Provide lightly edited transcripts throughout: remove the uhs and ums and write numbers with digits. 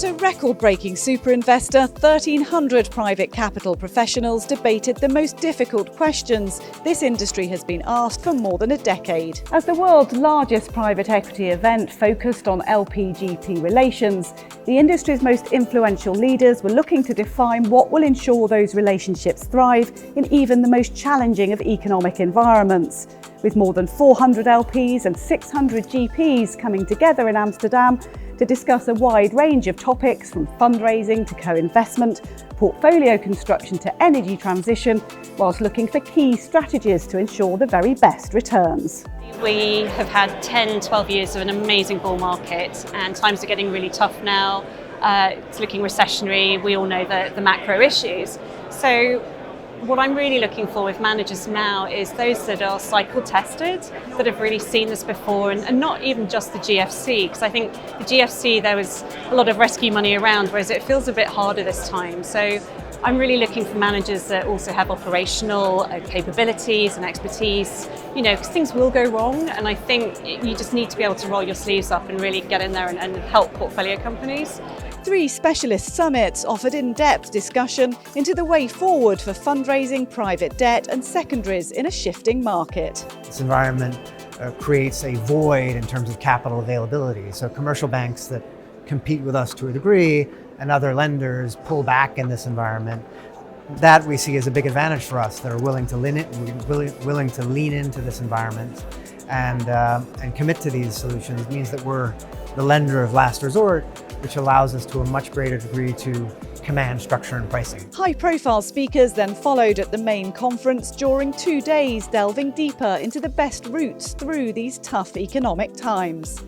At a record-breaking SuperInvestor, 1,300 private capital professionals debated the most difficult questions this industry has been asked for more than a decade. As the world's largest private equity event focused on LP-GP relations, the industry's most influential leaders were looking to define what will ensure those relationships thrive in even the most challenging of economic environments. With more than 400 LPs and 600 GPs coming together in Amsterdam to discuss a wide range of topics from fundraising to co-investment, portfolio construction to energy transition, whilst looking for key strategies to ensure the very best returns. We have had 12 years of an amazing bull market, and times are getting really tough now. It's looking recessionary. We all know the macro issues. So what I'm really looking for with managers now is those that are cycle tested, that have really seen this before, and not even just the GFC, because I think the GFC there was a lot of rescue money around, whereas it feels a bit harder this time. So I'm really looking for managers that also have operational capabilities and expertise, because things will go wrong, and I think you just need to be able to roll your sleeves up and really get in there and help portfolio companies. 3 specialist summits offered in-depth discussion into the way forward for fundraising private debt and secondaries in a shifting market. This environment creates a void in terms of capital availability. So commercial banks that compete with us to a degree and other lenders pull back in this environment. That we see as a big advantage for us that are willing to lean into this environment and commit to these solutions. It means that we're the lender of last resort, which allows us to a much greater degree to command structure and pricing. High-profile speakers then followed at the main conference during 2 days, delving deeper into the best routes through these tough economic times.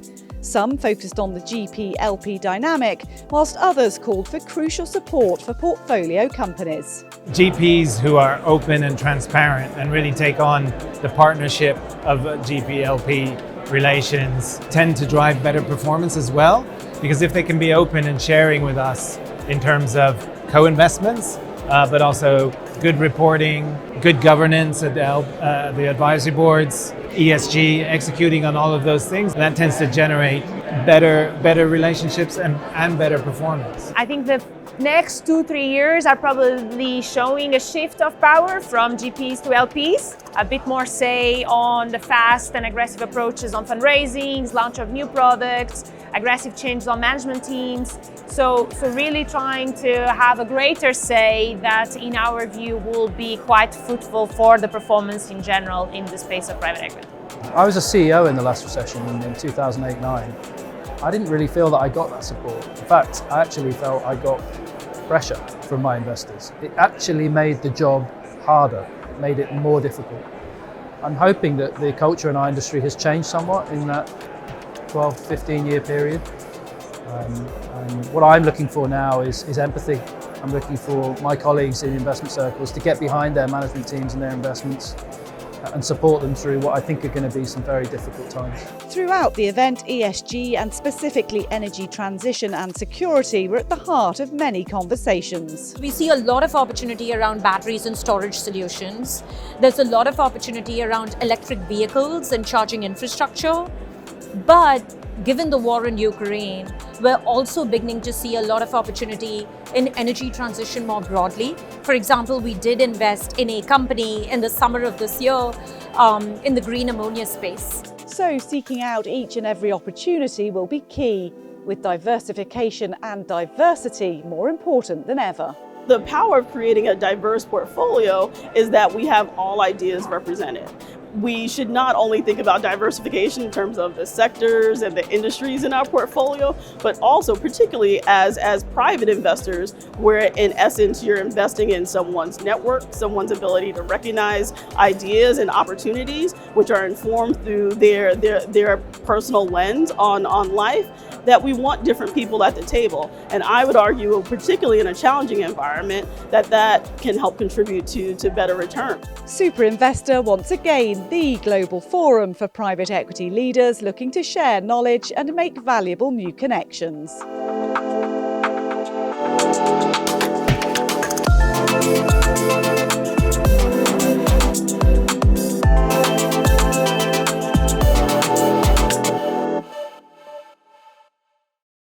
Some focused on the GP-LP dynamic, whilst others called for crucial support for portfolio companies. GPs who are open and transparent and really take on the partnership of GP-LP relations tend to drive better performance as well, because if they can be open and sharing with us in terms of co-investments, but also good reporting, good governance at the advisory boards, ESG, executing on all of those things, that tends to generate better relationships and better performance. I think the next 2-3 years are probably showing a shift of power from GPs to LPs, a bit more say on the fast and aggressive approaches on fundraisings, launch of new products, aggressive changes on management teams. So really trying to have a greater say that, in our view, will be quite fruitful for the performance in general in the space of private equity. I was a CEO in the last recession in 2008-9. I didn't really feel that I got that support. In fact, I actually felt I got pressure from my investors. It actually made the job harder, made it more difficult. I'm hoping that the culture in our industry has changed somewhat in that 12, 15-year period. And what I'm looking for now is empathy. I'm looking for my colleagues in investment circles to get behind their management teams and their investments and support them through what I think are going to be some very difficult times. Throughout the event, ESG and specifically energy transition and security were at the heart of many conversations. We see a lot of opportunity around batteries and storage solutions. There's a lot of opportunity around electric vehicles and charging infrastructure. But given the war in Ukraine, we're also beginning to see a lot of opportunity in energy transition more broadly. For example, we did invest in a company in the summer of this year in the green ammonia space. So seeking out each and every opportunity will be key, with diversification and diversity more important than ever. The power of creating a diverse portfolio is that we have all ideas represented. We should not only think about diversification in terms of the sectors and the industries in our portfolio, but also particularly as private investors, where in essence you're investing in someone's network, someone's ability to recognize ideas and opportunities, which are informed through their personal lens on life, that we want different people at the table. And I would argue, particularly in a challenging environment, that can help contribute to better return. SuperInvestor, once again, the global forum for private equity leaders looking to share knowledge and make valuable new connections.